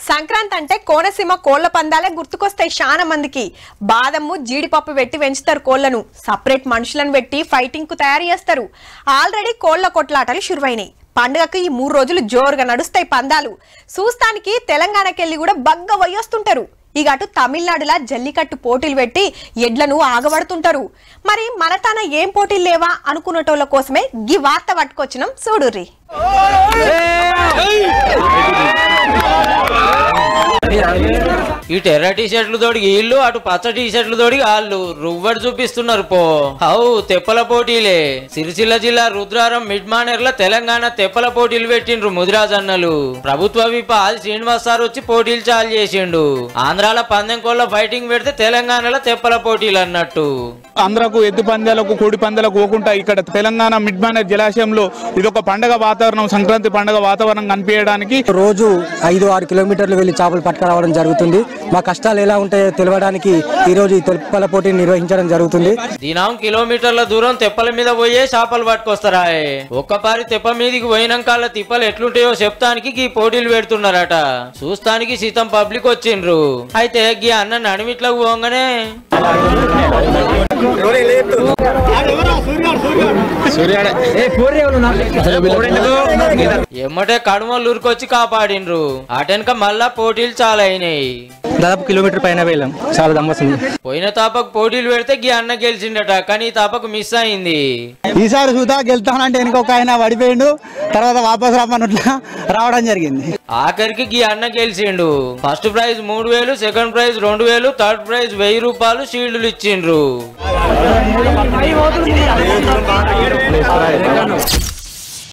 సంక్రాంతి అంటే కోనసీమ కోళ్ల పందాలే గుర్తుకొస్తాయి చాలా మందికి. బాదము జీడిపప్పు పెట్టి పెంచుతారు కోళ్లను. సపరేట్ మనుషులను పెట్టి ఫైటింగ్ కు తయారు చేస్తారు. ఆల్రెడీ కోళ్ల కొట్లాటలు షురువైనాయి. పండుగకు ఈ 3 రోజులు జోరుగా నడుస్తాయి పందాలు. చూస్తానికి తెలంగాణకెళ్ళి కూడా బగ్గ వయ్యొస్తుంటారు. ఇక అటు తమిళనాడులా జల్లికట్టు పోటీలు పెట్టి ఎడ్లను ఆగబడుతుంటారు. మరి మన తన ఏం పోటీలు లేవా అనుకునేటోళ్ళ కోసమే గీ వార్త పట్టుకొచ్చినాం చూడుర్రి. ఈ టెర్ర టీ షర్ట్లు తోడికి వీళ్ళు, అటు పచ్చ టీ షర్ట్లు తోడికి వాళ్ళు రువ్వడి చూపిస్తున్నారు పో. హౌ తెప్పల పోటీలే. సిరిసిల్ల జిల్లా రుద్రారం మిడ్ మానేర్ల తెలంగాణ తెప్పల పోటీలు పెట్టిండ్రు ముదిరాజన్నలు. ప్రభుత్వ విప్ ఆది శ్రీనివాస్ సార్ వచ్చి పోటీలు చాలు చేసిండు. ఆంధ్రాల పందెం కోళ్ళ ఫైటింగ్ పెడితే తెలంగాణలో తెప్పల పోటీలు అన్నట్టు. ఆంధ్రకు ఎద్దు పందాలకు కోడి పందాలకు పోకుండా ఇక్కడ తెలంగాణ మిడ్ మానేర్ జలాశయంలో ఇదొక పండగ వాతావరణం, సంక్రాంతి పండగ వాతావరణం కనిపించడానికి రోజు 5-6 కిలోమీటర్లు వెళ్లి చేపలు పట్టుకురావడం జరుగుతుంది. మా కష్టాలు ఎలా ఉంటాయో తెలియడానికి ఈ రోజు ఈ తెప్పల పోటీని నిర్వహించడం జరుగుతుంది. దినం కిలోమీటర్ల దూరం తెప్పల మీద పోయే చేపలు పట్టుకొస్తారా. ఒక్కపారి తెప్ప మీదికి పోయినాక తిప్పలు ఎట్లుంటాయో చెప్తానికి ఈ పోటీలు పెడుతున్నారట. చూస్తానికి సీతం పబ్లిక్ వచ్చిండ్రు. అయితే గీ అన్న నడిమిట్లకు పోగానే ఎమ్మటే కడుమలు ఊరికొచ్చి కాపాడిండ్రు. అటెనక మళ్ళా పోటీలు చాలా అయినాయి. దాదాపు కిలోమీటర్ పైన వెళ్ళాం. చాలా దమ్మస్తుంది. పోయిన తాపకు పోటీలు పెడితే గీ అన్న గెలిచిండట. కానీ ఈ తాపకు మిస్ అయింది. ఈసారి చూద్దా గెలుతానంటే వెనుక ఆయన పడిపోయిండు. తర్వాత వాపస్ రమ్మన్నట్లా రావడం జరిగింది. ఆఖరికి గీ అన్న గెలిచిండు. First prize 3000, second prize 2000, third prize 1000 రూపాయలు షీల్డ్లు ఇచ్చిండ్రు.